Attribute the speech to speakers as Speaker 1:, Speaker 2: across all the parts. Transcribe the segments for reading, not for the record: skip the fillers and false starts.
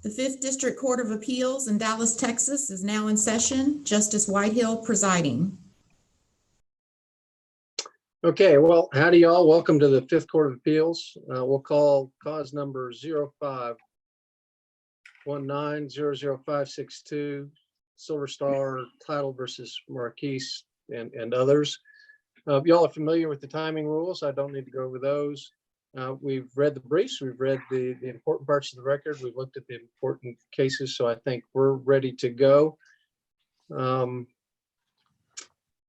Speaker 1: The 5th District Court of Appeals in Dallas, Texas is now in session. Justice Whitehill presiding.
Speaker 2: Okay, well, howdy y'all. Welcome to the 5th Court of Appeals. We'll call cause number 0519-00562, Silver Star Title versus Marquis and others. Y'all are familiar with the timing rules. I don't need to go over those. We've read the briefs. We've read the important parts of the record. We've looked at the important cases, so I think we're ready to go. I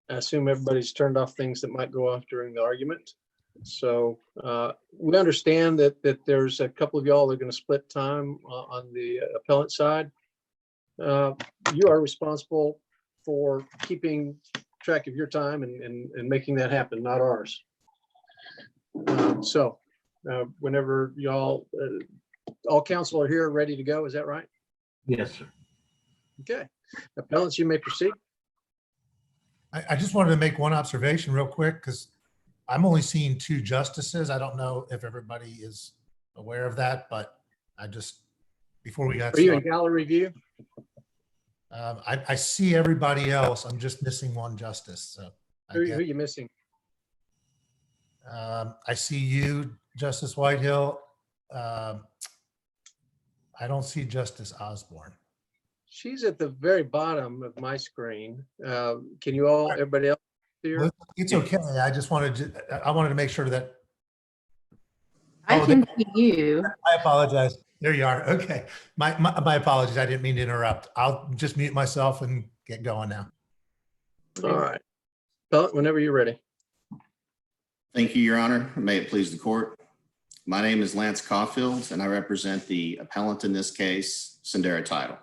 Speaker 2: assume everybody's turned off things that might go off during the argument. So we understand that there's a couple of y'all that are going to split time on the appellant side. You are responsible for keeping track of your time and making that happen, not ours. Whenever y'all, all counsel are here ready to go, is that right?
Speaker 3: Yes, sir.
Speaker 2: Okay. Appellants, you may proceed.
Speaker 4: I just wanted to make one observation real quick because I'm only seeing 2 justices. I don't know if everybody is aware of that, but I just, before we got
Speaker 2: Are you in
Speaker 4: started,
Speaker 2: gallery view?
Speaker 4: I see everybody else. I'm just missing 1 justice. So
Speaker 2: Who are you missing?
Speaker 4: I see you, Justice Whitehill. I don't see Justice Osborne.
Speaker 2: She's at the very bottom of my screen. Can you all, everybody else here?
Speaker 4: It's okay. I just wanted to make sure that.
Speaker 5: I can see you.
Speaker 4: I apologize. There you are. Okay. My apologies. I didn't mean to interrupt. I'll just mute myself and get going now.
Speaker 2: All right. Appellant, whenever you're ready.
Speaker 6: Thank you, Your Honor. May it please the court. My name is Lance Caulfield, and I represent the appellant in this case, Sendera Title.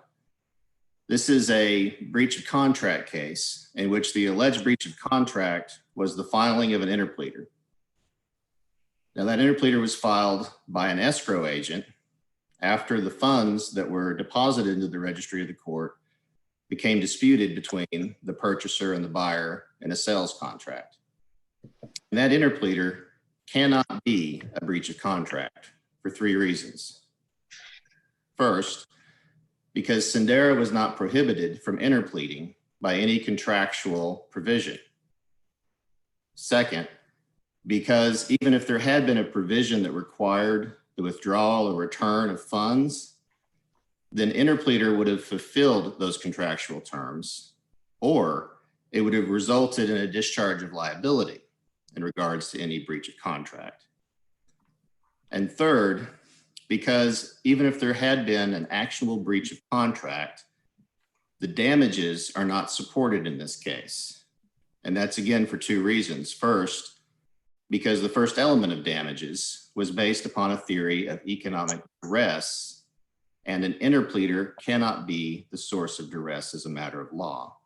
Speaker 6: This is a breach of contract case in which the alleged breach of contract was the filing of an interpleader. Now, that interpleader was filed by an escrow agent after the funds that were deposited into the registry of the court became disputed between the purchaser and the buyer in a sales contract. And that interpleader cannot be a breach of contract for 3 reasons. First, because Sendera was not prohibited from interpleading by any contractual provision. Second, because even if there had been a provision that required the withdrawal or return of funds, then interpleader would have fulfilled those contractual terms, or it would have resulted in a discharge of liability in regards to any breach of contract. And third, because even if there had been an actionable breach of contract, the damages are not supported in this case. And that's again for 2 reasons. First, because the first element of damages was based upon a theory of economic duress, and an interpleader cannot be the source of duress as a matter of law.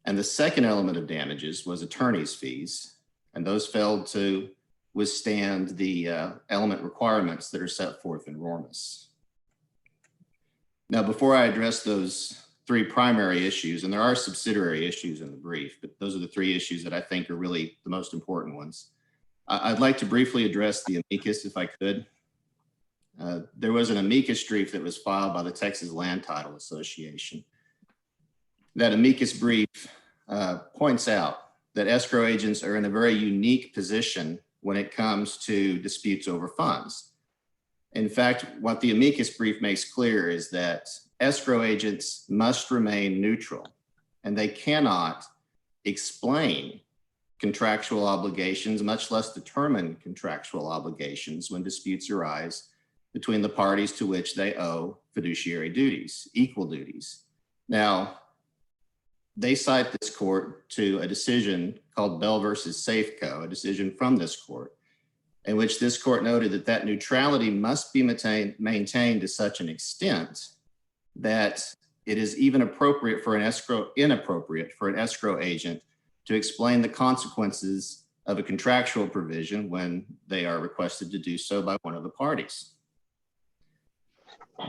Speaker 6: And the second element of damages was attorney's fees, and those failed to withstand the element requirements that are set forth in Rormus. Now, before I address those 3 primary issues, and there are subsidiary issues in the brief, but those are the 3 issues that I think are really the most important ones. I'd like to briefly address the amicus if I could. There was an amicus brief that was filed by the Texas Land Title Association. That amicus brief points out that escrow agents are in a very unique position when it comes to disputes over funds. In fact, what the amicus brief makes clear is that escrow agents must remain neutral, and they cannot explain contractual obligations, much less determine contractual obligations when disputes arise between the parties to which they owe fiduciary duties, equal duties. Now, they cite this court to a decision called Bell versus Safeco, a decision from this court, in which this court noted that that neutrality must be maintained to such an extent that it is even inappropriate for an escrow agent to explain the consequences of a contractual provision when they are requested to do so by one of the parties.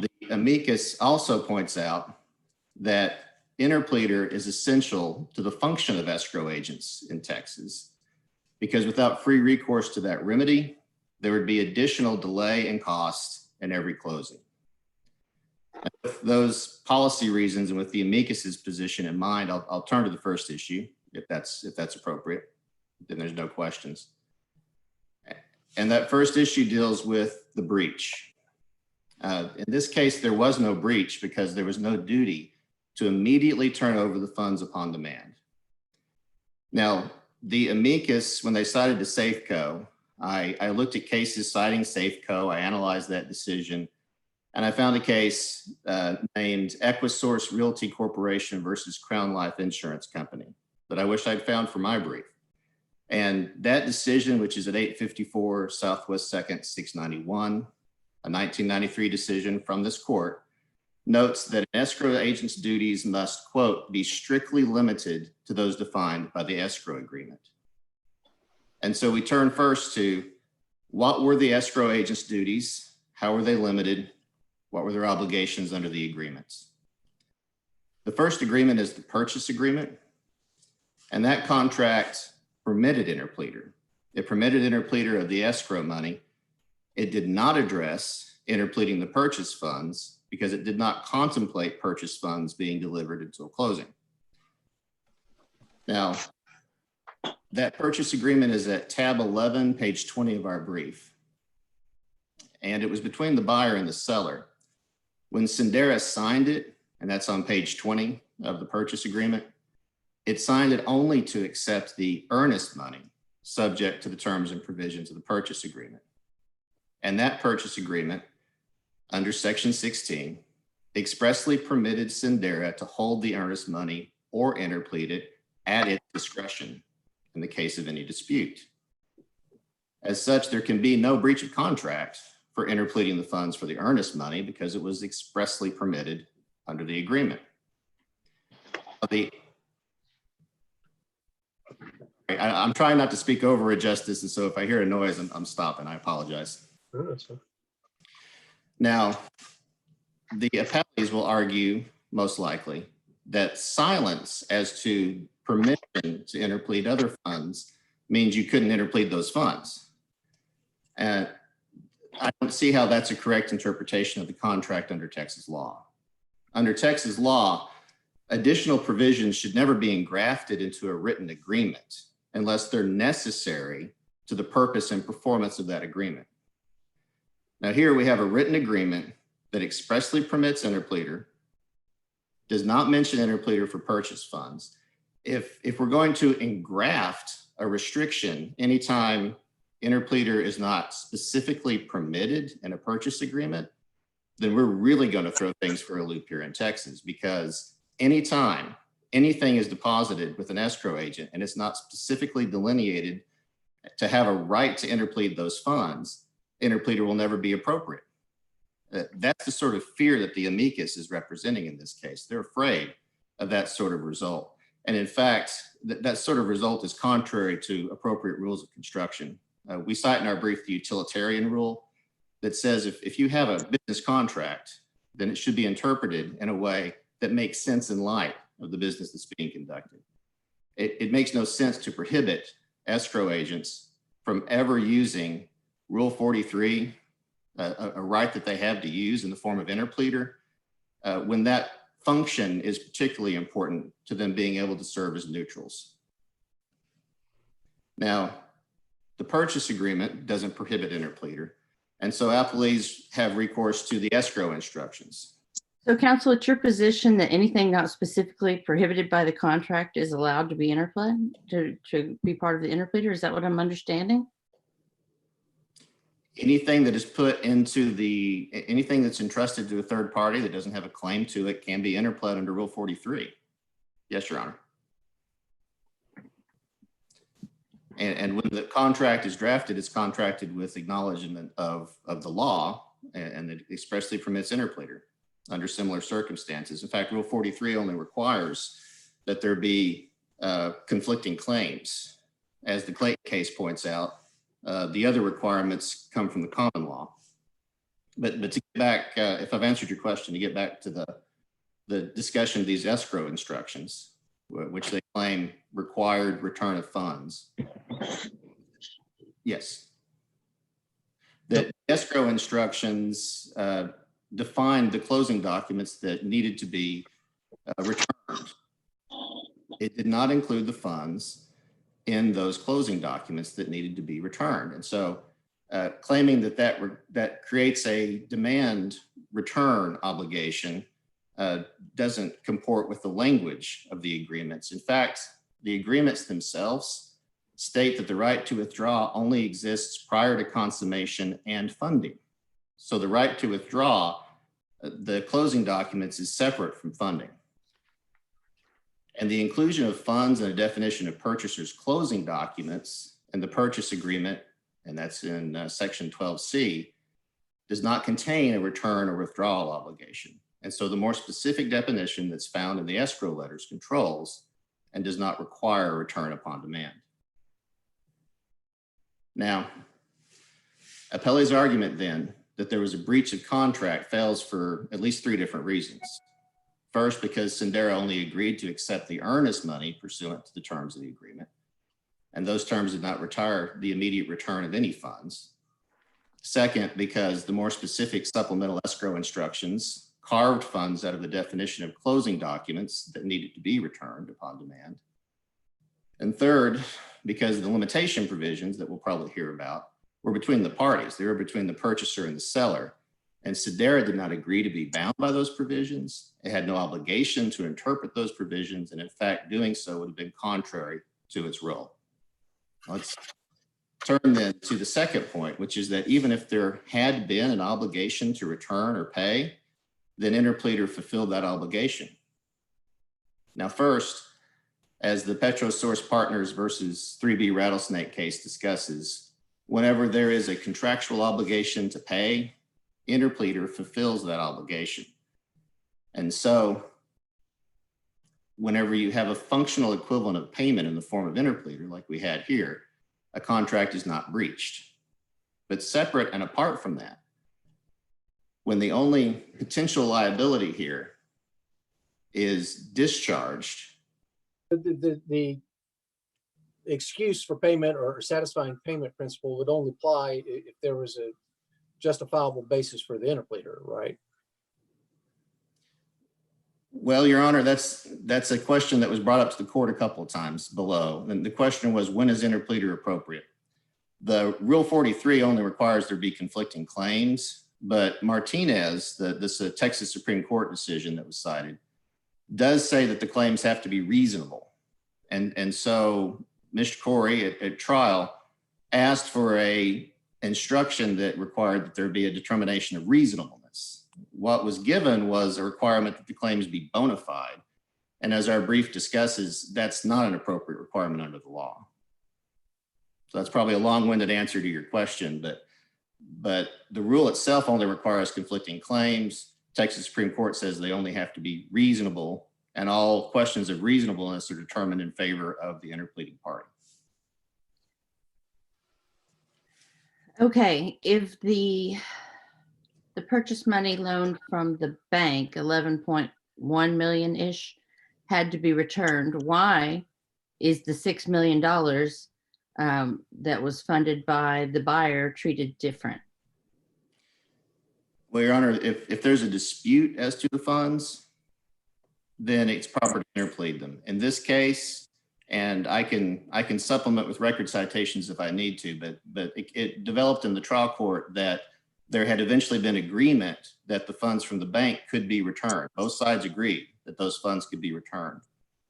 Speaker 6: The amicus also points out that interpleader is essential to the function of escrow agents in Texas, because without free recourse to that remedy, there would be additional delay and cost in every closing. With those policy reasons and with the amicus's position in mind, I'll turn to the first issue if that's appropriate. Then there's no questions. And that first issue deals with the breach. In this case, there was no breach because there was no duty to immediately turn over the funds upon demand. Now, the amicus, when they cited the Safeco, I looked at cases citing Safeco, I analyzed that decision, and I found a case named Equisource Realty Corporation versus Crown Life Insurance Company that I wish I'd found for my brief. And that decision, which is at 854 Southwest 2nd, 691, a 1993 decision from this court, notes that an escrow agent's duties must, quote, be strictly limited to those defined by the escrow agreement. And so we turn first to what were the escrow agent's duties? How were they limited? What were their obligations under the agreements? The first agreement is the purchase agreement, and that contract permitted interpleader. It permitted interpleader of the escrow money. It did not address interpleading the purchase funds because it did not contemplate purchase funds being delivered until closing. Now, that purchase agreement is at tab 11, page 20 of our brief. And it was between the buyer and the seller. When Sendera signed it, and that's on page 20 of the purchase agreement, it signed it only to accept the earnest money subject to the terms and provisions of the purchase agreement. And that purchase agreement under section 16 expressly permitted Sendera to hold the earnest money or interplead it at its discretion in the case of any dispute. As such, there can be no breach of contract for interpleading the funds for the earnest money because it was expressly permitted under the agreement. I'm trying not to speak over it, Justice, and so if I hear a noise, I'm stopping. I apologize.
Speaker 2: Oh, that's fine.
Speaker 6: Now, the appellees will argue, most likely, that silence as to permission to interplead other funds means you couldn't interplead those funds. And I don't see how that's a correct interpretation of the contract under Texas law. Under Texas law, additional provisions should never be engrafted into a written agreement unless they're necessary to the purpose and performance of that agreement. Now here we have a written agreement that expressly permits interpleader, does not mention interpleader for purchase funds. If we're going to engraft a restriction anytime interpleader is not specifically permitted in a purchase agreement, then we're really going to throw things for a loop here in Texas, because anytime anything is deposited with an escrow agent and it's not specifically delineated to have a right to interplead those funds, interpleader will never be appropriate. That's the sort of fear that the amicus is representing in this case. They're afraid of that sort of result. And in fact, that sort of result is contrary to appropriate rules of construction. We cite in our brief the utilitarian rule that says if you have a business contract, then it should be interpreted in a way that makes sense in light of the business that's being conducted. It makes no sense to prohibit escrow agents from ever using Rule 43, a right that they have to use in the form of interpleader, when that function is particularly important to them being able to serve as neutrals. Now, the purchase agreement doesn't prohibit interpleader, and so appellees have recourse to the escrow instructions.
Speaker 5: So counsel, it's your position that anything not specifically prohibited by the contract is allowed to be interplayed, to be part of the interpleader? Is that what I'm understanding?
Speaker 6: Anything that is put into anything that's entrusted to a third party that doesn't have a claim to it can be interplayed under Rule 43. Yes, Your Honor. And when the contract is drafted, it's contracted with acknowledgement of the law, and it expressly permits interpleader under similar circumstances. In fact, Rule 43 only requires that there be conflicting claims. As the Clayton case points out, the other requirements come from the common law. But to get back, if I've answered your question, to get back to the discussion of these escrow instructions, which they claim required return of funds. Yes. The escrow instructions defined the closing documents that needed to be returned. It did not include the funds in those closing documents that needed to be returned. And so claiming that creates a demand return obligation doesn't comport with the language of the agreements. In fact, the agreements themselves state that the right to withdraw only exists prior to consummation and funding. So the right to withdraw, the closing documents, is separate from funding. And the inclusion of funds and a definition of purchaser's closing documents in the purchase agreement, and that's in section 12C, does not contain a return or withdrawal obligation. And so the more specific definition that's found in the escrow letters controls and does not require a return upon demand. Now, appellee's argument then that there was a breach of contract fails for at least 3 different reasons. First, because Sendero only agreed to accept the earnest money pursuant to the terms of the agreement, and those terms did not retire the immediate return of any funds. Second, because the more specific supplemental escrow instructions carved funds out of the definition of closing documents that needed to be returned upon demand. And third, because the limitation provisions that we'll probably hear about were between the parties. They were between the purchaser and the seller. And Sendero did not agree to be bound by those provisions. It had no obligation to interpret those provisions. And in fact, doing so would have been contrary to its role. Let's turn then to the second point, which is that even if there had been an obligation to return or pay, then interpleader fulfilled that obligation. Now, first, as the PetroSource Partners versus 3B Rattlesnake case discusses, whenever there is a contractual obligation to pay, interpleader fulfills that obligation. And so whenever you have a functional equivalent of payment in the form of interpleader, like we had here, a contract is not breached. But separate and apart from that, when the only potential liability here is discharged.
Speaker 2: The excuse for payment or satisfying payment principle would only apply if there was a justifiable basis for the interpleader, right?
Speaker 6: Well, Your Honor, that's a question that was brought up to the court a couple of times below. And the question was, when is interpleader appropriate? The Rule 43 only requires there be conflicting claims, but Martinez, this Texas Supreme Court decision that was cited, does say that the claims have to be reasonable. And so Mr. Corey at trial asked for a instruction that required that there be a determination of reasonableness. What was given was a requirement that the claims be bona fide. And as our brief discusses, that's not an appropriate requirement under the law. So that's probably a long-winded answer to your question, but the rule itself only requires conflicting claims. Texas Supreme Court says they only have to be reasonable, and all questions of reasonableness are determined in favor of the interpleading party.
Speaker 5: Okay, if the purchase money loaned from the bank, 11.1 million-ish, had to be returned, why is the $6 million that was funded by the buyer treated different?
Speaker 6: Well, Your Honor, if there's a dispute as to the funds, then it's proper to interplead them. In this case, and I can supplement with record citations if I need to, but it developed in the trial court that there had eventually been agreement that the funds from the bank could be returned. Both sides agreed that those funds could be returned.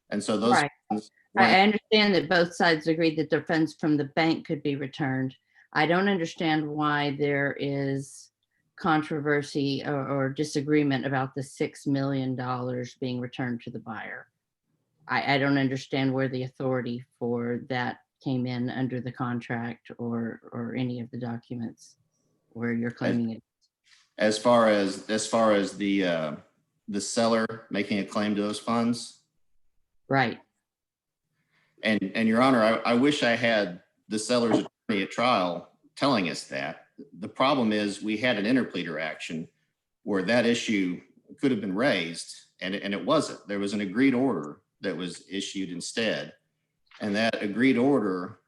Speaker 6: And so those
Speaker 5: Right.
Speaker 6: funds
Speaker 5: I understand that both sides agreed that the funds from the bank could be returned. I don't understand why there is controversy or disagreement about the $6 million being returned to the buyer. I don't understand where the authority for that came in under the contract or any of the documents where you're claiming it.
Speaker 6: as far as the seller making a claim to those funds.
Speaker 5: Right.
Speaker 6: And Your Honor, I wish I had the seller's attorney at trial telling us that. The problem is we had an interpleader action where that issue could have been raised, and it wasn't. There was an agreed order that was issued instead. And that agreed order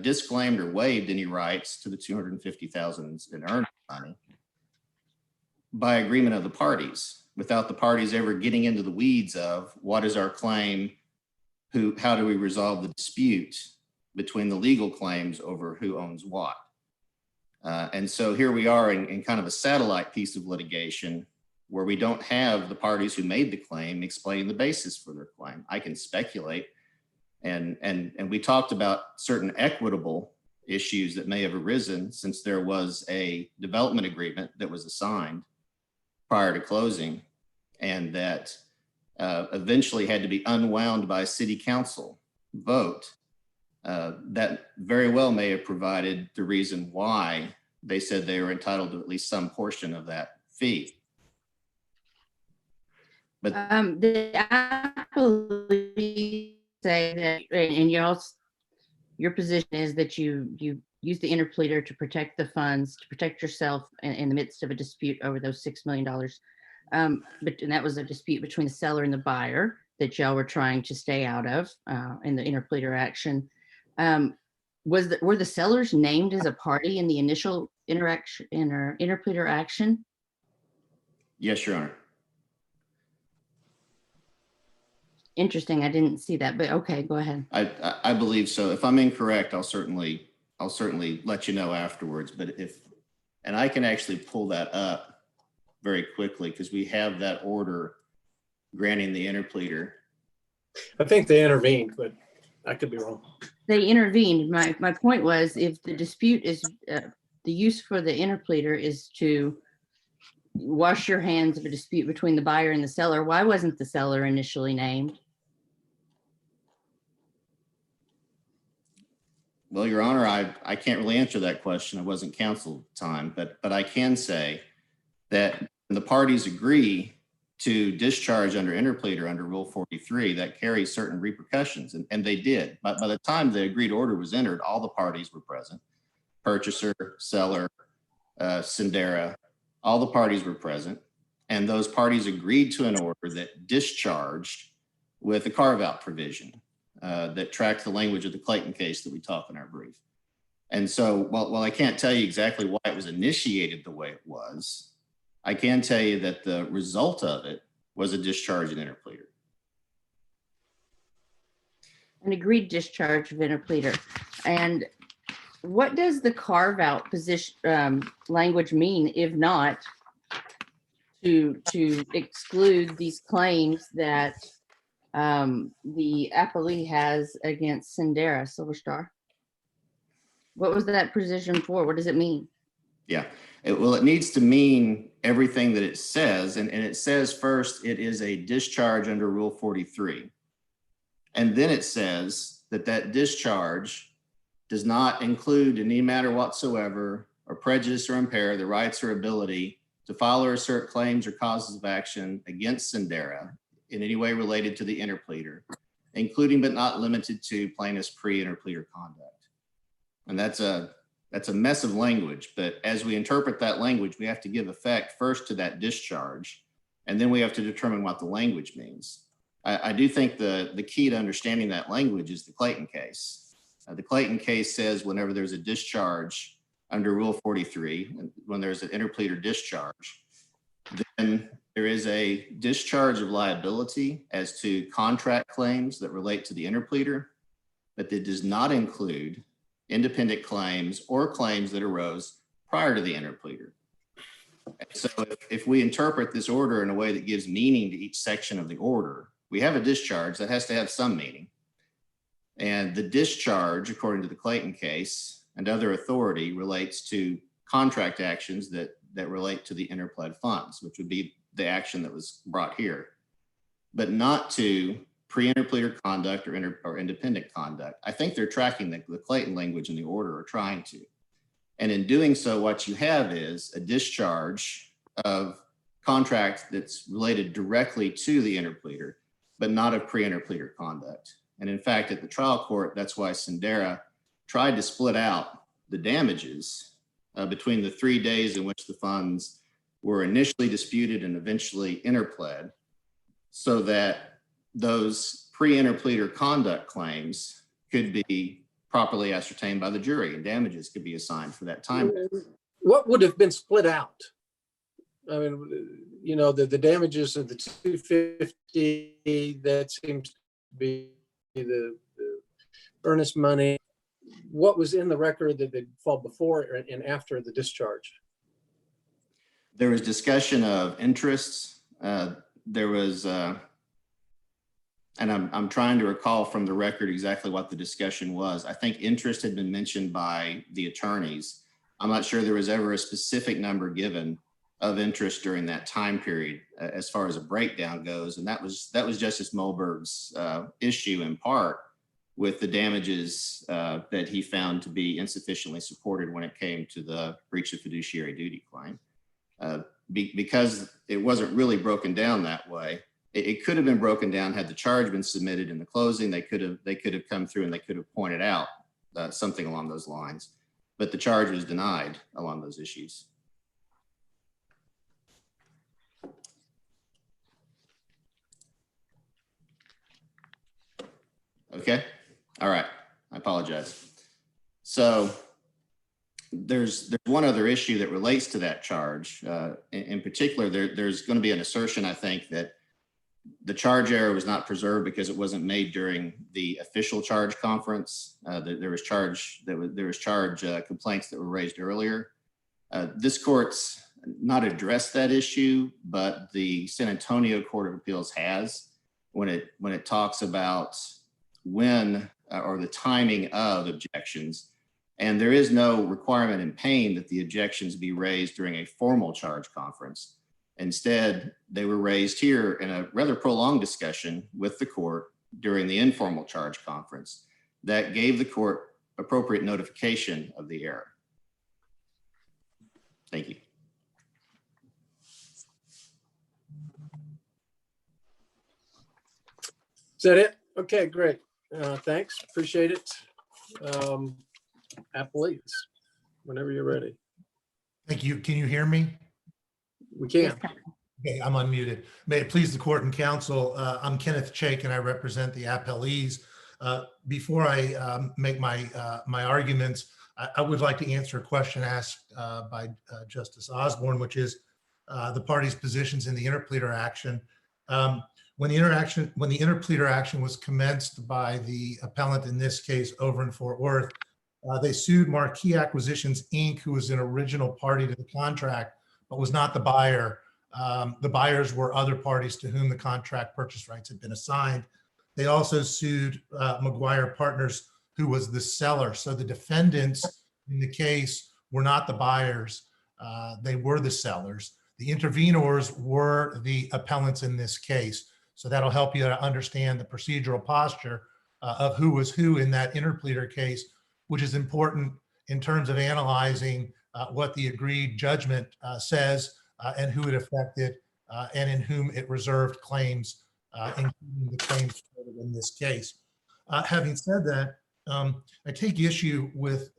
Speaker 6: disclaimed or waived any rights to the $250,000 in earnest money. by agreement of the parties, without the parties ever getting into the weeds of what is our claim, how do we resolve the dispute between the legal claims over who owns what. And so here we are in kind of a satellite piece of litigation where we don't have the parties who made the claim explaining the basis for their claim. I can speculate. And we talked about certain equitable issues that may have arisen since there was a development agreement that was assigned prior to closing and that eventually had to be unwound by a city council vote. That very well may have provided the reason why they said they were entitled to at least some portion of that fee. But
Speaker 5: The appellee say that, and your position is that you use the interpleader to protect the funds, to protect yourself in the midst of a dispute over those $6 million. And that was a dispute between the seller and the buyer that y'all were trying to stay out of in the interpleader action. Were the sellers named as a party in the initial interpleader action?
Speaker 6: yes, Your Honor.
Speaker 5: Interesting. I didn't see that, but okay, go ahead.
Speaker 6: I believe so. If I'm incorrect, I'll certainly let you know afterwards. But and I can actually pull that up very quickly because we have that order granting the interpleader.
Speaker 2: I think they intervened, but I could be wrong.
Speaker 5: They intervened. My point was, if the dispute is the use for the interpleader is to wash your hands of a dispute between the buyer and the seller, why wasn't the seller initially named?
Speaker 6: Well, Your Honor, I can't really answer that question. I wasn't counsel at the time, but I can say that when the parties agree to discharge under interpleader under Rule 43, that carries certain repercussions, and they did. But by the time the agreed order was entered, all the parties were present. Purchaser, seller, Sendera, all the parties were present, and those parties agreed to an order that discharged with a carve-out provision that tracked the language of the Clayton case that we talk in our brief. And so while I can't tell you exactly why it was initiated the way it was, I can tell you that the result of it was a discharge in interpleader.
Speaker 5: An agreed discharge of interpleader. And what does the carve out position language mean, if not to exclude these claims that the appellee has against Sendera Silver Star? What was that position for? What does it mean?
Speaker 6: Yeah, it needs to mean everything that it says. And it says first, it is a discharge under Rule 43. And then it says that discharge does not include in any matter whatsoever or prejudice or impair the rights or ability to file or assert claims or causes of action against Sendera in any way related to the interpleader, including but not limited to plaintiff's pre-interpleader conduct. And that's a mess of language, but as we interpret that language, we have to give effect first to that discharge, and then we have to determine what the language means. I do think the key to understanding that language is the Clayton case. The Clayton case says whenever there's a discharge under Rule 43, when there's an interpleader discharge, then there is a discharge of liability as to contract claims that relate to the interpleader, but that does not include independent claims or claims that arose prior to the interpleader. So if we interpret this order in a way that gives meaning to each section of the order, we have a discharge that has to have some meaning. And the discharge, according to the Clayton case and other authority, relates to contract actions that relate to the interpled funds, which would be the action that was brought here, but not to pre-interpleader conduct or independent conduct. I think they're tracking the Clayton language in the order, or trying to. And in doing so, what you have is a discharge of contract that's related directly to the interpleader, but not of pre-interpleader conduct. And in fact, at the trial court, that's why Sendera tried to split out the damages between the 3 days in which the funds were initially disputed and eventually interpled, so that those pre-interpleader conduct claims could be properly ascertained by the jury and damages could be assigned for that time.
Speaker 2: What would have been split out? I mean, you know, the damages of the 250, that seems to be the earnest money. What was in the record that they fall before and after the discharge?
Speaker 6: There was discussion of interests. There was, and I'm trying to recall from the record exactly what the discussion was. I think interest had been mentioned by the attorneys. I'm not sure there was ever a specific number given of interest during that time period as far as a breakdown goes. And that was Justice Mulberg's issue in part with the damages that he found to be insufficiently supported when it came to the breach of fiduciary duty claim. Because it wasn't really broken down that way. It could have been broken down had the charge been submitted in the closing. They could have come through and they could have pointed out something along those lines, but the charge was denied along those issues. Okay. All right. I apologize. So there's one other issue that relates to that charge. In particular, there's going to be an assertion, I think, that the charge error was not preserved because it wasn't made during the official charge conference. There was charge complaints that were raised earlier. This court's not addressed that issue, but the San Antonio Court of Appeals has when it talks about when or the timing of objections. And there is no requirement in Payne that the objections be raised during a formal charge conference. Instead, they were raised here in a rather prolonged discussion with the court during the informal charge conference that gave the court appropriate notification of the error. Thank you.
Speaker 2: Is that it? Okay, great. Thanks. Appreciate it. Applebee's, whenever you're ready.
Speaker 4: Thank you. Can you hear me?
Speaker 2: We can.
Speaker 5: Yes,
Speaker 4: Okay, I'm unmuted. May it please the court and counsel, I'm Kenneth Chake and I represent the appellees. Before I make my arguments, I would like to answer a question asked by Justice Osborne, which is the party's positions in the interpleader action. When the interpleader action was commenced by the appellant, in this case, over in Fort Worth, they sued Marquis Acquisitions, Inc., who was an original party to the contract, but was not the buyer. The buyers were other parties to whom the contract purchase rights had been assigned. They also sued McGuire Partners, who was the seller. So the defendants in the case were not the buyers. They were the sellers. The intervenors were the appellants in this case. So that'll help you to understand the procedural posture of who was who in that interpleader case, which is important in terms of analyzing what the agreed judgment says and who it affected and in whom it reserved claims, including the claims in this case. Having said that, I take issue with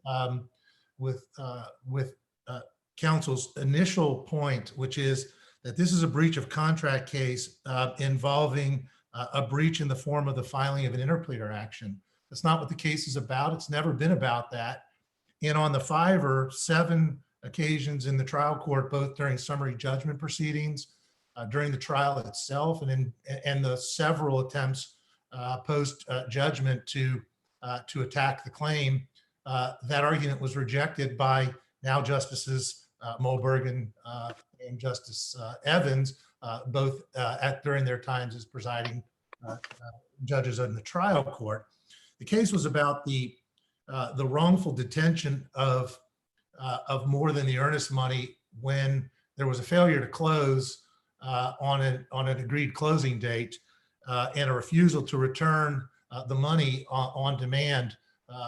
Speaker 4: counsel's initial point, which is that this is a breach of contract case involving a breach in the form of the filing of an interpleader action. That's not what the case is about. It's never been about that. And on the 5 or 7 occasions in the trial court, both during summary judgment proceedings, during the trial itself, and the several attempts post judgment to attack the claim, that argument was rejected by now Justices Mulberg and Justice Evans, both during their times as presiding judges in the trial court. The case was about the wrongful detention of more than the earnest money when there was a failure to close on an agreed closing date and a refusal to return the money on demand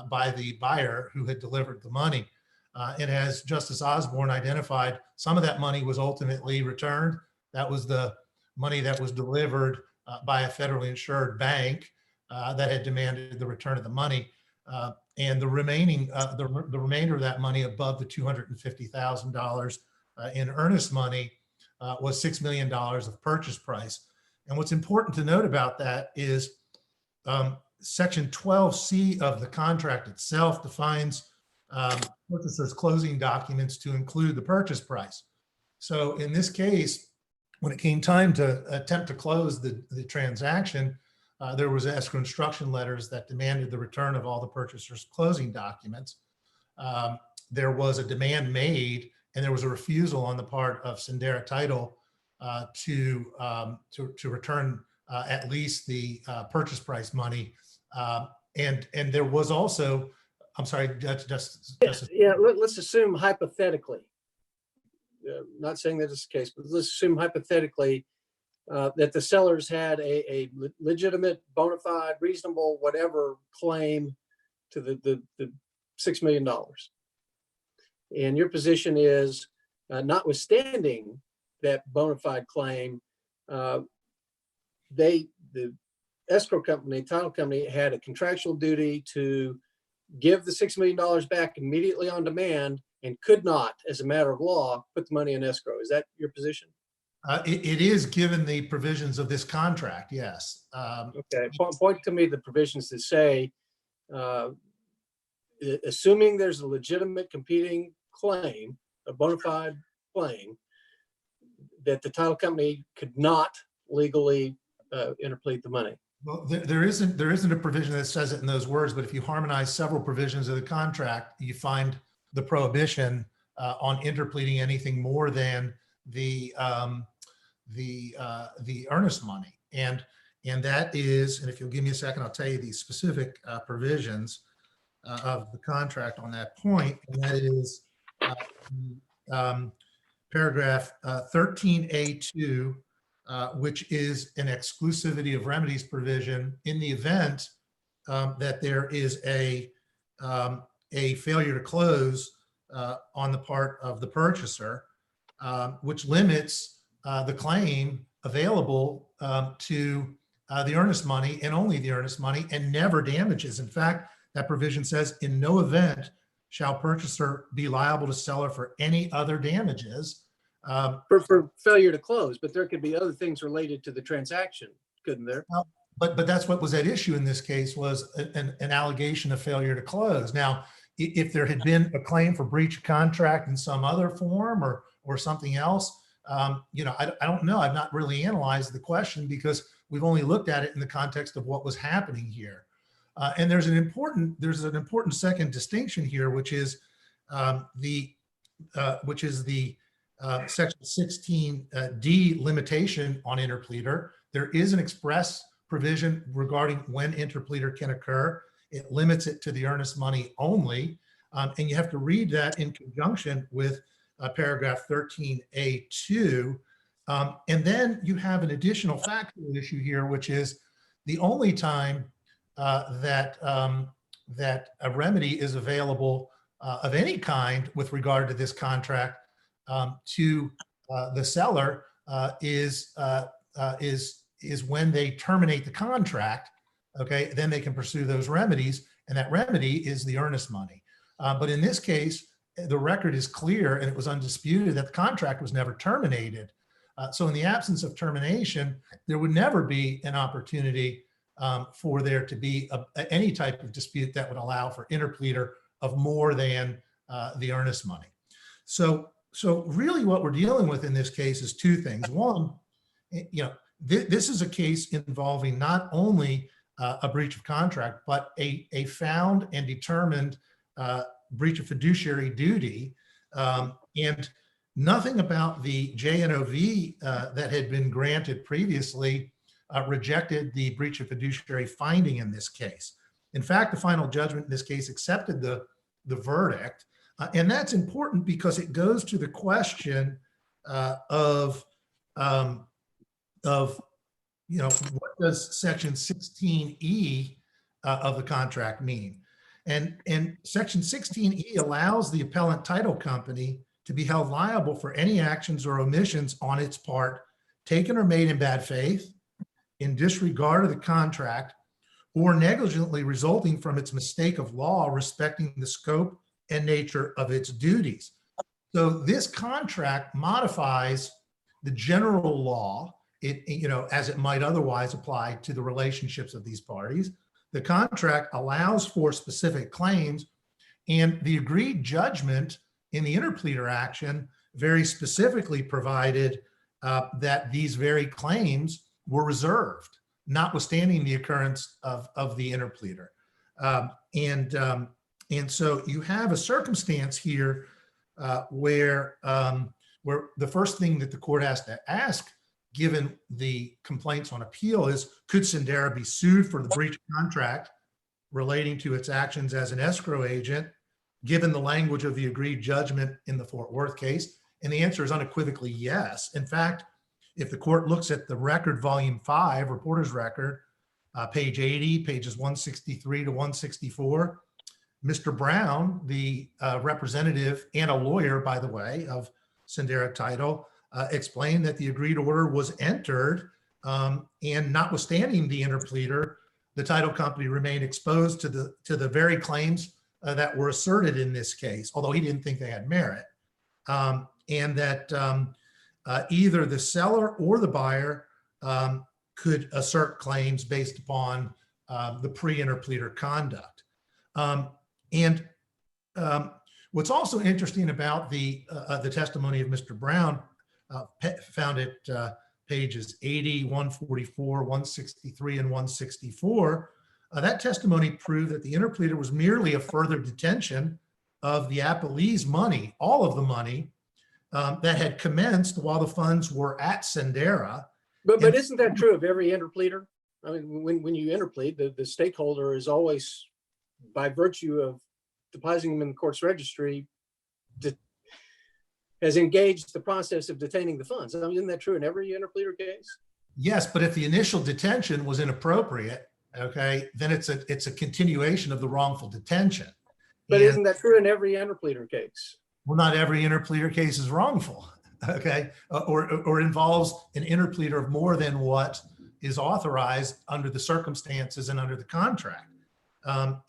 Speaker 4: by the buyer who had delivered the money. And as Justice Osborne identified, some of that money was ultimately returned. That was the money that was delivered by a federally insured bank that had demanded the return of the money. And the remaining, the remainder of that money above the $250,000 in earnest money was $6 million of purchase price. And what's important to note about that is Section 12C of the contract itself defines purchaser's closing documents to include the purchase price. So in this case, when it came time to attempt to close the transaction, there was escrow instruction letters that demanded the return of all the purchaser's closing documents. There was a demand made, and there was a refusal on the part of Sendera Title to return at least the purchase price money. And there was also, I'm sorry, just
Speaker 2: Yeah, let's assume hypothetically, not saying that it's the case, but let's assume hypothetically that the sellers had a legitimate, bona fide, reasonable, whatever claim to the $6 million. And your position is, notwithstanding that bona fide claim, the escrow company, title company, had a contractual duty to give the $6 million back immediately on demand and could not, as a matter of law, put the money in escrow. Is that your position?
Speaker 4: it is given the provisions of this contract, yes.
Speaker 2: Okay, point to me the provisions that say, assuming there's a legitimate competing claim, a bona fide claim, that the title company could not legally interplead the money.
Speaker 4: Well, there isn't a provision that says it in those words, but if you harmonize several provisions of the contract, you find the prohibition on interpleading anything more than the earnest money. And that is, and if you'll give me a second, I'll tell you the specific provisions of the contract on that point. And that is paragraph 13A2, which is an exclusivity of remedies provision in the event that there is a failure to close on the part of the purchaser, which limits the claim available to the earnest money and only the earnest money, and never damages. In fact, that provision says, in no event shall purchaser be liable to seller for any other damages.
Speaker 2: For failure to close, but there could be other things related to the transaction, couldn't there?
Speaker 4: But that's what was at issue in this case, was an allegation of failure to close. Now, if there had been a claim for breach of contract in some other form or something else, I don't know. I've not really analyzed the question because we've only looked at it in the context of what was happening here. And there's an important second distinction here, which is the section 16D limitation on interpleader. There is an express provision regarding when interpleader can occur. It limits it to the earnest money only. And you have to read that in conjunction with paragraph 13A2. And then you have an additional factual issue here, which is the only time that a remedy is available of any kind with regard to this contract to the seller is when they terminate the contract. Okay, then they can pursue those remedies, and that remedy is the earnest money. But in this case, the record is clear and it was undisputed that the contract was never terminated. So in the absence of termination, there would never be an opportunity for there to be any type of dispute that would allow for interpleader of more than the earnest money. So really what we're dealing with in this case is two things. One, this is a case involving not only a breach of contract, but a found and determined breach of fiduciary duty. And nothing about the JNOV that had been granted previously rejected the breach of fiduciary finding in this case. In fact, the final judgment in this case accepted the verdict. And that's important because it goes to the question of what does section 16E of the contract mean? And section 16E allows the appellant title company to be held liable for any actions or omissions on its part taken or made in bad faith, in disregard of the contract, or negligently resulting from its mistake of law respecting the scope and nature of its duties. So this contract modifies the general law, as it might otherwise apply to the relationships of these parties. The contract allows for specific claims, and the agreed judgment in the interpleader action very specifically provided that these very claims were reserved, notwithstanding the occurrence of the interpleader. And so you have a circumstance here where the first thing that the court has to ask, given the complaints on appeal, is could Sendera be sued for the breach of contract relating to its actions as an escrow agent, given the language of the agreed judgment in the Fort Worth case? And the answer is unequivocally yes. In fact, if the court looks at the record, volume 5, reporter's record, page 80, pages 163 to 164, Mr. Brown, the representative and a lawyer, by the way, of Sendera Title, explained that the agreed order was entered, and notwithstanding the interpleader, the title company remained exposed to the very claims that were asserted in this case, although he didn't think they had merit, and that either the seller or the buyer could assert claims based upon the pre-interpleader conduct. What's also interesting about the testimony of Mr. Brown, found at pages 80, 144, 163, and 164, that testimony proved that the interpleader was merely a further detention of the appellee's money, all of the money that had commenced while the funds were at Sendera.
Speaker 2: But isn't that true of every interpleader? I mean, when you interplead, the stakeholder is always, by virtue of depositing them in the court's registry, has engaged the process of detaining the funds. I mean, isn't that true in every interpleader case?
Speaker 4: Yes, but if the initial detention was inappropriate, okay, then it's a continuation of the wrongful detention.
Speaker 2: But
Speaker 4: And,
Speaker 2: isn't that true in every interpleader case?
Speaker 4: well, not every interpleader case is wrongful, okay, or involves an interpleader of more than what is authorized under the circumstances and under the contract.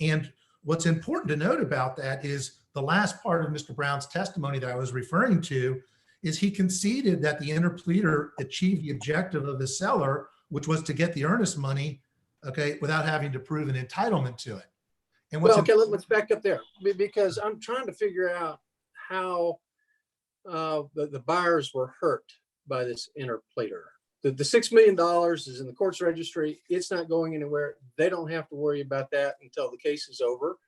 Speaker 4: And what's important to note about that is the last part of Mr. Brown's testimony that I was referring to is he conceded that the interpleader achieved the objective of the seller, which was to get the earnest money, okay, without having to prove an entitlement to it. And what's
Speaker 2: Well, okay, let's back up there, because I'm trying to figure out how the buyers were hurt by this interpleader. The $6 million is in the court's registry. It's not going anywhere. They don't have to worry about that until the case is over.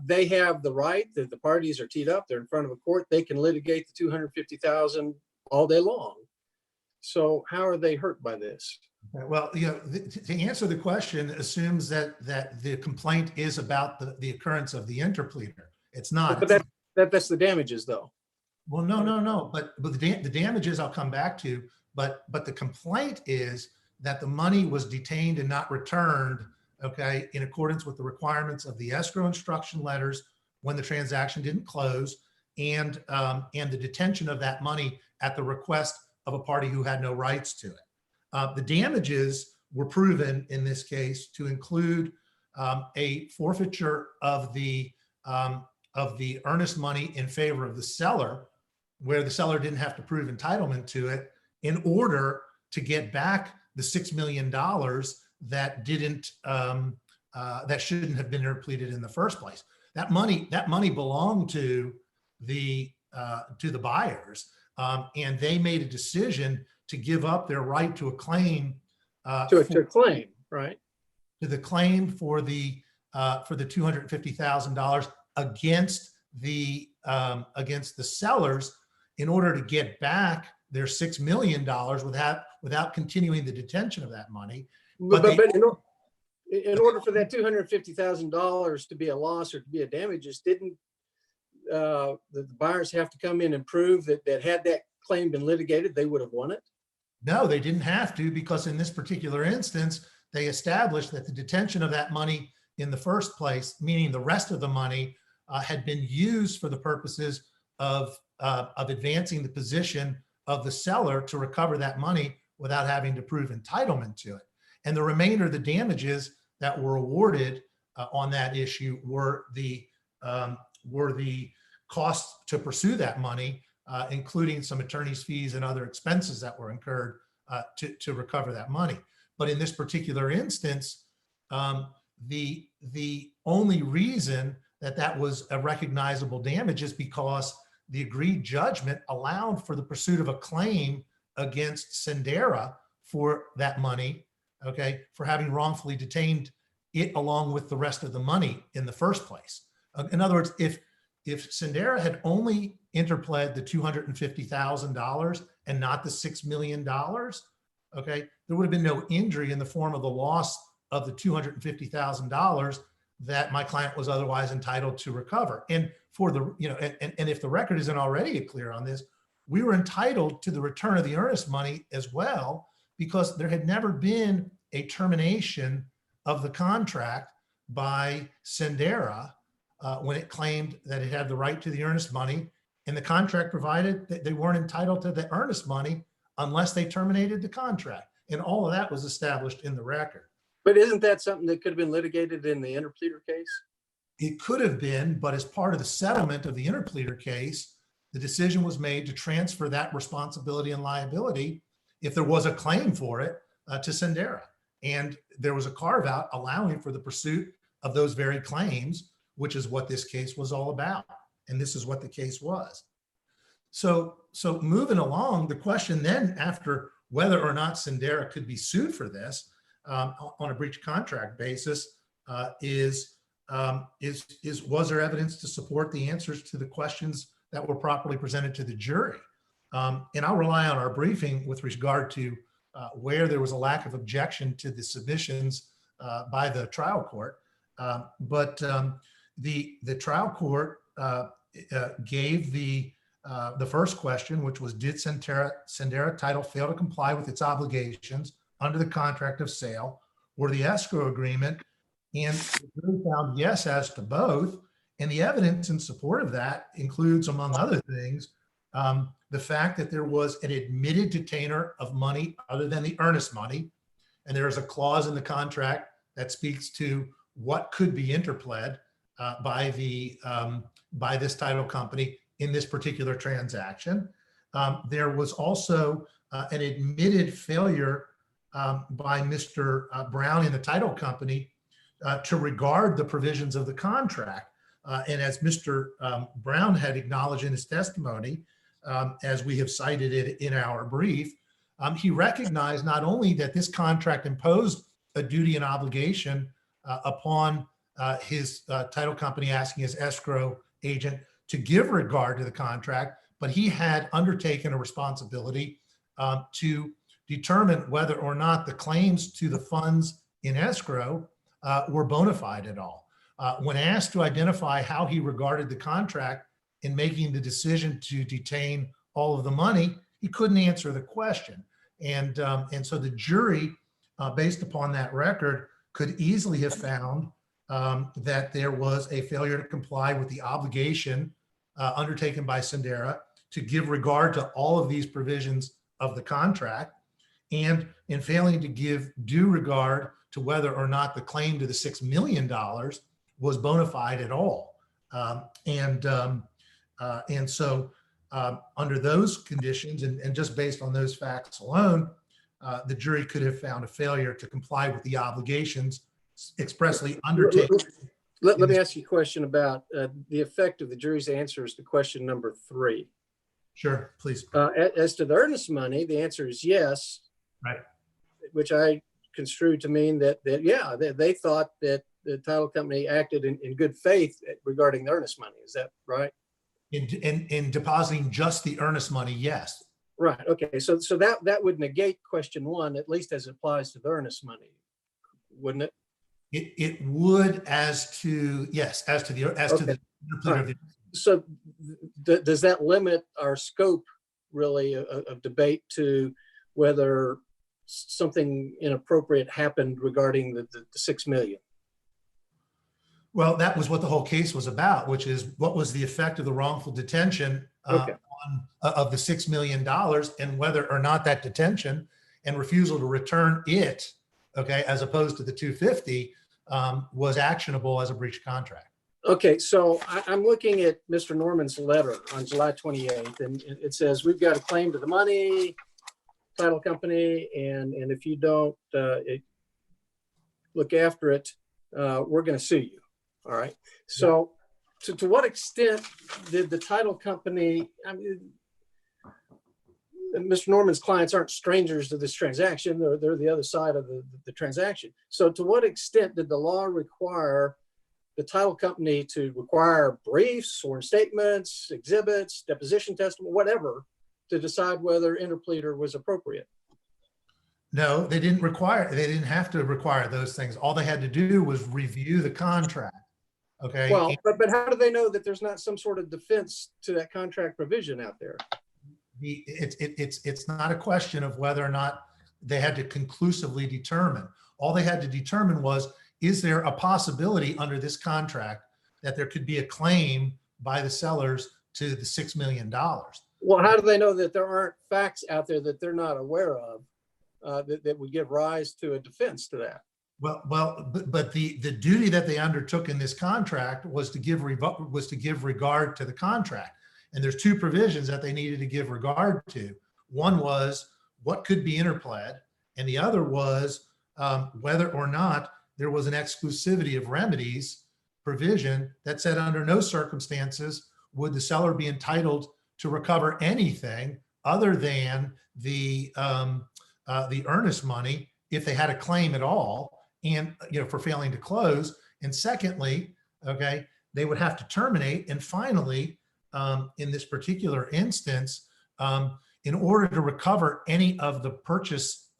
Speaker 2: They have the right that the parties are teed up. They're in front of a court. They can litigate the $250,000 all day long. So how are they hurt by this?
Speaker 4: Well, you know, to answer the question assumes that the complaint is about the occurrence of the interpleader. It's not.
Speaker 2: But that's the damages, though.
Speaker 4: Well, no. But the damages I'll come back to. But the complaint is that the money was detained and not returned, okay, in accordance with the requirements of the escrow instruction letters when the transaction didn't close, and the detention of that money at the request of a party who had no rights to it. The damages were proven in this case to include a forfeiture of the earnest money in favor of the seller, where the seller didn't have to prove entitlement to it in order to get back the $6 million that shouldn't have been interpleaded in the first place. That money belonged to the buyers, and they made a decision to give up their right to a claim
Speaker 2: To a claim, right?
Speaker 4: to the claim for the $250,000 against the sellers in order to get back their $6 million without continuing the detention of that money.
Speaker 2: But in order for that $250,000 to be a loss or to be a damages, didn't the buyers have to come in and prove that had that claim been litigated, they would have won it?
Speaker 4: No, they didn't have to, because in this particular instance, they established that the detention of that money in the first place, meaning the rest of the money, had been used for the purposes of advancing the position of the seller to recover that money without having to prove entitlement to it. And the remainder of the damages that were awarded on that issue were the costs to pursue that money, including some attorney's fees and other expenses that were incurred to recover that money. But in this particular instance, the only reason that was a recognizable damage is because the agreed judgment allowed for the pursuit of a claim against Sendera for that money, okay, for having wrongfully detained it along with the rest of the money in the first place. In other words, if Sendera had only interpled the $250,000 and not the $6 million, okay, there would have been no injury in the form of the loss of the $250,000 that my client was otherwise entitled to recover. And for the, you know, and if the record isn't already clear on this, we were entitled to the return of the earnest money as well, because there had never been a termination of the contract by Sendera when it claimed that it had the right to the earnest money, and the contract provided that they weren't entitled to the earnest money unless they terminated the contract. And all of that was established in the record.
Speaker 2: But isn't that something that could have been litigated in the interpleader case?
Speaker 4: It could have been, but as part of the settlement of the interpleader case, the decision was made to transfer that responsibility and liability, if there was a claim for it, to Sendera. And there was a carve out allowing for the pursuit of those very claims, which is what this case was all about. And this is what the case was. So moving along, the question then, after whether or not Sendera could be sued for this on a breach of contract basis, is was there evidence to support the answers to the questions that were properly presented to the jury? And I'll rely on our briefing with regard to where there was a lack of objection to the submissions by the trial court. But the trial court gave the first question, which was, did Sendera title fail to comply with its obligations under the contract of sale or the escrow agreement? And the jury found yes as to both. And the evidence in support of that includes, among other things, the fact that there was an admitted detainer of money other than the earnest money. And there is a clause in the contract that speaks to what could be interpled by this title company in this particular transaction. There was also an admitted failure by Mr. Brown in the title company to regard the provisions of the contract. And as Mr. Brown had acknowledged in his testimony, as we have cited it in our brief, he recognized not only that this contract imposed a duty and obligation upon his title company asking his escrow agent to give regard to the contract, but he had undertaken a responsibility to determine whether or not the claims to the funds in escrow were bona fide at all. When asked to identify how he regarded the contract in making the decision to detain all of the money, he couldn't answer the question. And so the jury, based upon that record, could easily have found that there was a failure to comply with the obligation undertaken by Sendera to give regard to all of these provisions of the contract, and in failing to give due regard to whether or not the claim to the $6 million was bona fide at all. And so under those conditions, and just based on those facts alone, the jury could have found a failure to comply with the obligations expressly undertaken.
Speaker 2: Let me ask you a question about the effect of the jury's answers to question number 3.
Speaker 4: Sure, please.
Speaker 2: As to the earnest money, the answer is yes.
Speaker 4: Right.
Speaker 2: Which I construed to mean that yeah, they thought that the title company acted in good faith regarding the earnest money. Is that right?
Speaker 4: In depositing just the earnest money, yes.
Speaker 2: Right. Okay. So that would negate question 1, at least as it applies to the earnest money, wouldn't it?
Speaker 4: It would, as to the.
Speaker 2: Right. So does that limit our scope really of debate to whether something inappropriate happened regarding the $6 million?
Speaker 4: Well, that was what the whole case was about, which is what was the effect of the wrongful detention of the $6 million, and whether or not that detention and refusal to return it, okay, as opposed to the $250, was actionable as a breach of contract.
Speaker 2: Okay, so I'm looking at Mr. Norman's letter on July 28th, and it says, we've got a claim to the money, title company, and if you don't look after it, we're going to sue you. All right. So to what extent did the title company, I mean, Mr. Norman's clients aren't strangers to this transaction. They're the other side of the transaction. So to what extent did the law require the title company to require briefs or statements, exhibits, deposition testimony, whatever, to decide whether interpleader was appropriate?
Speaker 4: No, they didn't have to require those things. All they had to do was review the contract. Okay.
Speaker 2: Well, but how do they know that there's not some sort of defense to that contract provision out there?
Speaker 4: It's not a question of whether or not they had to conclusively determine. All they had to determine was, is there a possibility under this contract that there could be a claim by the sellers to the $6 million?
Speaker 2: Well, how do they know that there aren't facts out there that they're not aware of that would give rise to a defense to that?
Speaker 4: But the duty that they undertook in this contract was to give regard to the contract. And there's two provisions that they needed to give regard to. One was what could be interpled, and the other was whether or not there was an exclusivity of remedies provision that said under no circumstances would the seller be entitled to recover anything other than the earnest money if they had a claim at all, and for failing to close. And secondly, okay, they would have to terminate. And finally, in this particular instance, in order to recover any of the purchase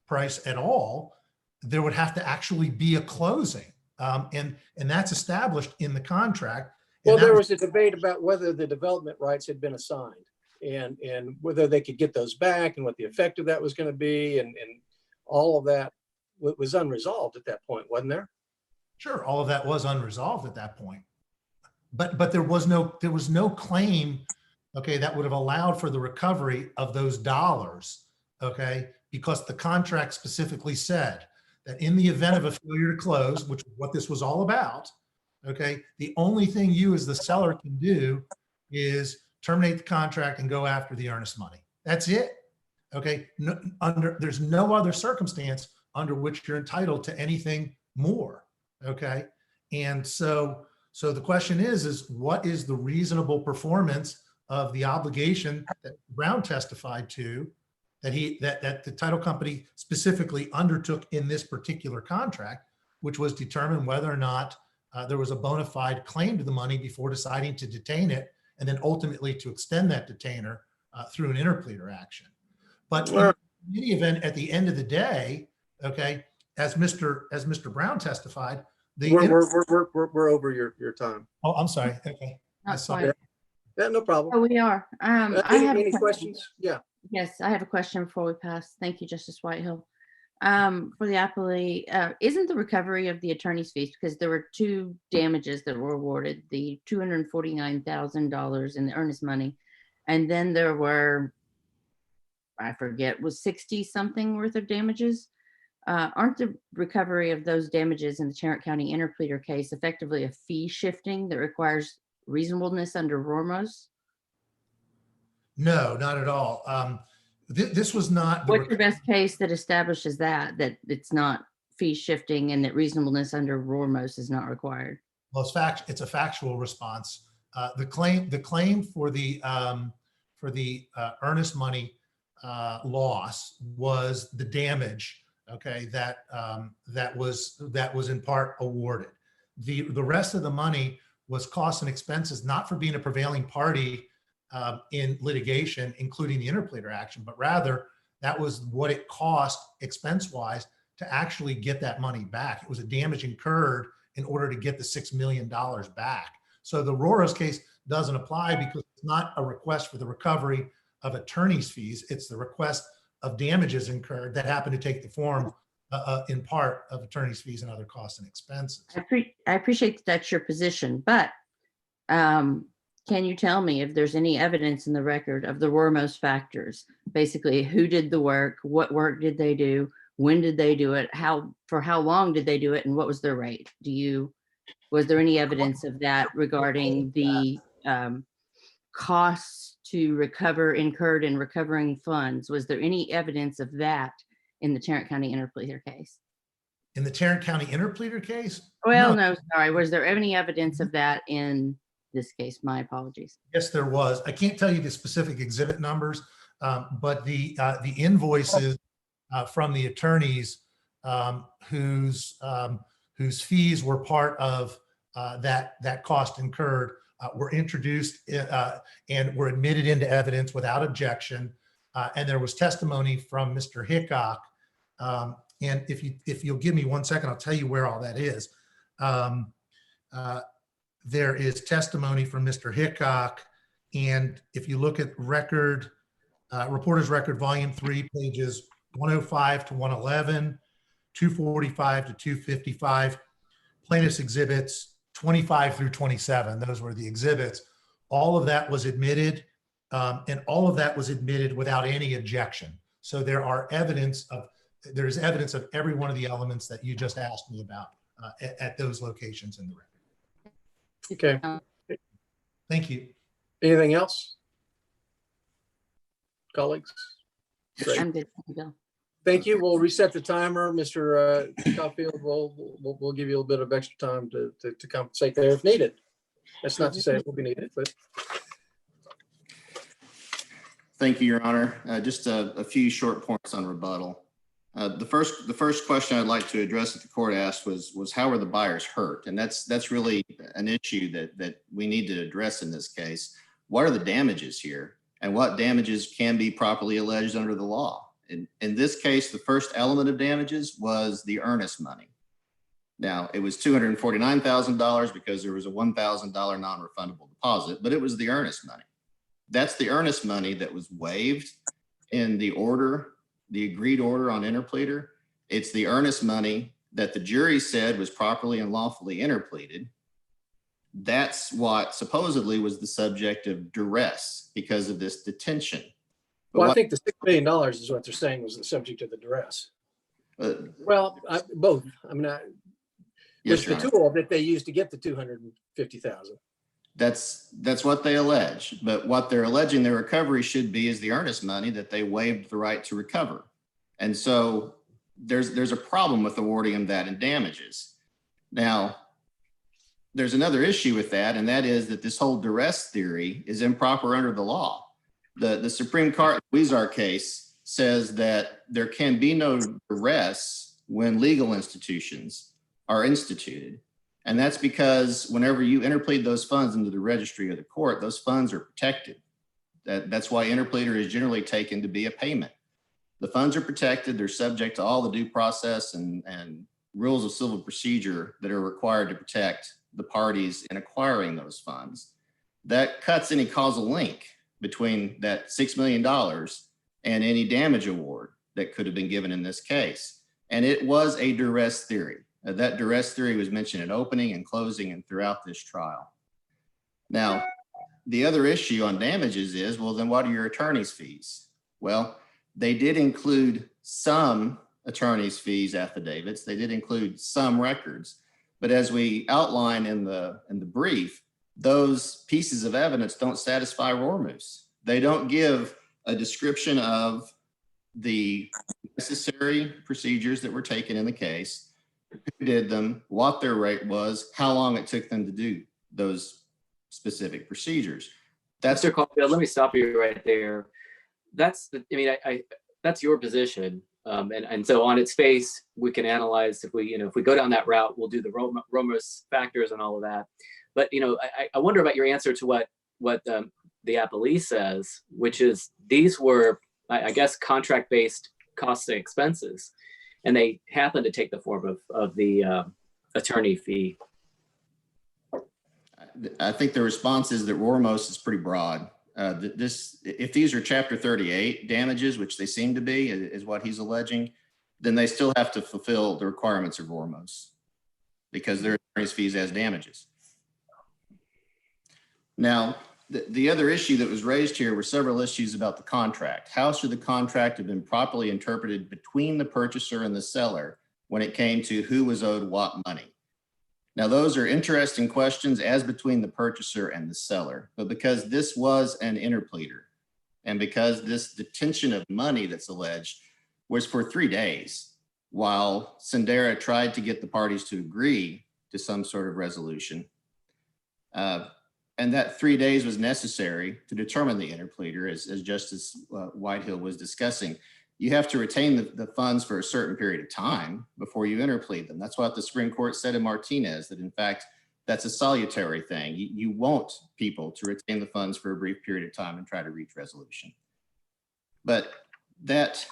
Speaker 4: price at all, there would have to actually be a closing. And that's established in the contract.
Speaker 2: Well, there was a debate about whether the development rights had been assigned and whether they could get those back and what the effect of that was going to be. And all of that was unresolved at that point, wasn't there?
Speaker 4: Sure, all of that was unresolved at that point. But there was no claim, okay, that would have allowed for the recovery of those dollars, okay, because the contract specifically said that in the event of a failure to close, which is what this was all about, okay, the only thing you as the seller can do is terminate the contract and go after the earnest money. That's it, okay? There's no other circumstance under which you're entitled to anything more, okay? And so the question is what is the reasonable performance of the obligation that Brown testified to that the title company specifically undertook in this particular contract, which was determine whether or not there was a bona fide claim to the money before deciding to detain it, and then ultimately to extend that detainer through an interpleader action. But in any event, at the end of the day, okay, as Mr. Brown testified,
Speaker 2: we're over your time.
Speaker 4: Oh, I'm sorry. Okay.
Speaker 5: Not quite.
Speaker 2: Yeah, no problem.
Speaker 5: Oh, we are. I have
Speaker 2: any questions? Yeah.
Speaker 5: Yes, I have a question before we pass. Thank you, Justice Whitehill. For the appellee, isn't the recovery of the attorney's fees, because there were two damages that were awarded, the $249,000 in the earnest money, and then there were, I forget, was 60 something worth of damages. Aren't the recovery of those damages in the Tarrant County interpleader case effectively a fee shifting that requires reasonableness under Ramos?
Speaker 4: No, not at all. This was not.
Speaker 5: What's your best case that establishes that it's not fee shifting and that reasonableness under Ramos is not required?
Speaker 4: Well, it's a factual response. The claim for the earnest money loss was the damage. Okay, that was in part awarded. The rest of the money was costs and expenses, not for being a prevailing party in litigation, including the interpleader action, but rather that was what it cost expense-wise to actually get that money back. It was a damage incurred in order to get the $6 million back. So the Roros case doesn't apply because it's not a request for the recovery of attorney's fees. It's the request of damages incurred that happen to take the form in part of attorney's fees and other costs and expenses.
Speaker 5: I appreciate that's your position, but can you tell me if there's any evidence in the record of the Ramos factors? Basically, who did the work? What work did they do? When did they do it? For how long did they do it? And what was their rate? Was there any evidence of that regarding the costs to recover incurred in recovering funds? Was there any evidence of that in the Tarrant County interpleader case?
Speaker 4: In the Tarrant County interpleader case?
Speaker 5: Well,
Speaker 4: No.
Speaker 5: no, sorry. Was there any evidence of that in this case? My apologies.
Speaker 4: Yes, there was. I can't tell you the specific exhibit numbers, but the invoices from the attorneys whose fees were part of that cost incurred were introduced and were admitted into evidence without objection. And there was testimony from Mr. Hickok. And if you'll give me 1 second, I'll tell you where all that is. There is testimony from Mr. Hickok. And if you look at Reporter's Record, Volume 3, pages 105 to 111, 245 to 255, Plaintiff's Exhibits 25 through 27, those were the exhibits. All of that was admitted, and all of that was admitted without any objection. So there's evidence of every one of the elements that you just asked me about at those locations in the record.
Speaker 2: Okay.
Speaker 4: Thank you.
Speaker 2: Anything else? Colleagues? Great.
Speaker 5: I'm good, Bill.
Speaker 2: Thank you. We'll reset the timer. Mr. Caulfield, we'll give you a little bit of extra time to compensate there if needed. That's not to say it will be needed, but.
Speaker 6: Thank you, Your Honor. Just a few short points on rebuttal. The first question I'd like to address that the court asked was how were the buyers hurt? And that's really an issue that we need to address in this case. What are the damages here? And what damages can be properly alleged under the law? In this case, the first element of damages was the earnest money. Now, it was $249,000 because there was a $1,000 non-refundable deposit, but it was the earnest money. That's the earnest money that was waived in the order, the agreed order on interpleader. It's the earnest money that the jury said was properly and lawfully interpleaded. That's what supposedly was the subject of duress because of this detention.
Speaker 2: Well, I think the $6 million is what they're saying was the subject of the duress. Well, both. I mean,
Speaker 6: yes,
Speaker 2: it's the
Speaker 6: Your Honor.
Speaker 2: tool that they used to get the $250,000.
Speaker 6: That's what they allege. But what they're alleging their recovery should be is the earnest money that they waived the right to recover. And so there's a problem with awarding them that in damages. Now, there's another issue with that, and that is that this whole duress theory is improper under the law. The Supreme Court Weezer case says that there can be no duress when legal institutions are instituted. And that's because whenever you interplead those funds into the registry of the court, those funds are protected. That's why interpleader is generally taken to be a payment. The funds are protected. They're subject to all the due process and rules of civil procedure that are required to protect the parties in acquiring those funds. That cuts any causal link between that $6 million and any damage award that could have been given in this case. And it was a duress theory. That duress theory was mentioned in opening and closing and throughout this trial. Now, the other issue on damages is, well, then what are your attorney's fees? Well, they did include some attorney's fees affidavits. They did include some records. But as we outline in the brief, those pieces of evidence don't satisfy Rormus. They don't give a description of the necessary procedures that were taken in the case, who did them, what their rate was, how long it took them to do those specific procedures.
Speaker 3: That's Mr. Caulfield, let me stop you right there. That's that's your position. And so on its face, we can analyze if we go down that route, we'll do the Rormus factors and all of that. But I wonder about your answer to what the appellee says, which is these were, I guess, contract-based costs and expenses, and they happen to take the form of the attorney fee.
Speaker 6: I think the response is that Rormus is pretty broad. If these are Chapter 38 damages, which they seem to be, is what he's alleging, then they still have to fulfill the requirements of Rormus because they're attorney's fees as damages. Now, the other issue that was raised here were several issues about the contract. How should the contract have been properly interpreted between the purchaser and the seller when it came to who was owed what money? Now, those are interesting questions as between the purchaser and the seller, but because this was an interpleader and because this detention of money that's alleged was for 3 days, while Sendera tried to get the parties to agree to some sort of resolution. And that 3 days was necessary to determine the interpleader, as Justice Whitehill was discussing. You have to retain the funds for a certain period of time before you interplead them. That's what the Supreme Court said in Martinez, that in fact, that's a salutary thing. You want people to retain the funds for a brief period of time and try to reach resolution. But that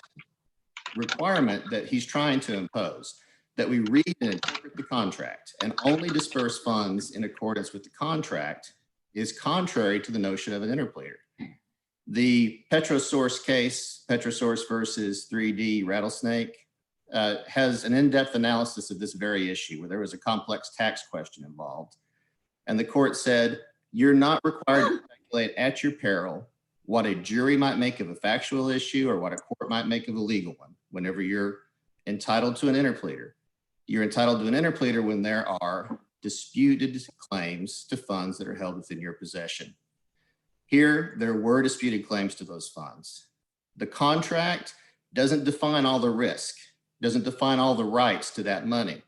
Speaker 6: requirement that he's trying to impose, that we read and interpret the contract and only disperse funds in accordance with the contract, is contrary to the notion of an interpleader. The Petrosource case, Petrosource versus 3D Rattlesnake, has an in-depth analysis of this very issue, where there was a complex tax question involved. And the court said, you're not required to speculate at your peril what a jury might make of a factual issue or what a court might make of a legal one whenever you're entitled to an interpleader. You're entitled to an interpleader when there are disputed claims to funds that are held within your possession. Here, there were disputed claims to those funds. The contract doesn't define all the risk, doesn't define all the rights to that money.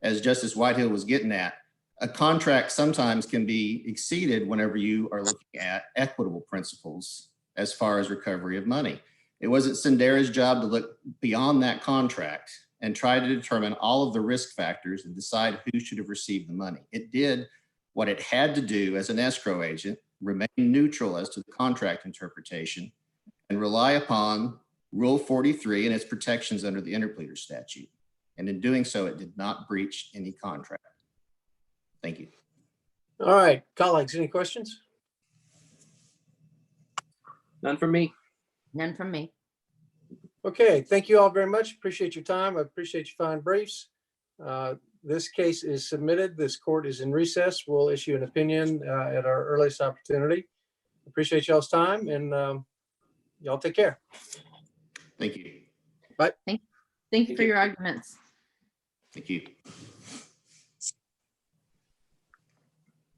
Speaker 6: As Justice Whitehill was getting at, a contract sometimes can be exceeded whenever you are looking at equitable principles as far as recovery of money. It wasn't Sendera's job to look beyond that contract and try to determine all of the risk factors and decide who should have received the money. It did what it had to do as an escrow agent, remain neutral as to the contract interpretation, and rely upon Rule 43 and its protections under the interpleader statute. And in doing so, it did not breach any contract. Thank you.
Speaker 2: All right, colleagues, any questions?
Speaker 3: None from me.
Speaker 5: None from me.
Speaker 2: Okay, thank you all very much. Appreciate your time. I appreciate your fine briefs. This case is submitted. This court is in recess. We'll issue an opinion at our earliest opportunity. Appreciate y'all's time, and y'all take care.
Speaker 6: Thank you.
Speaker 5: Thank you for your arguments.
Speaker 6: Thank you.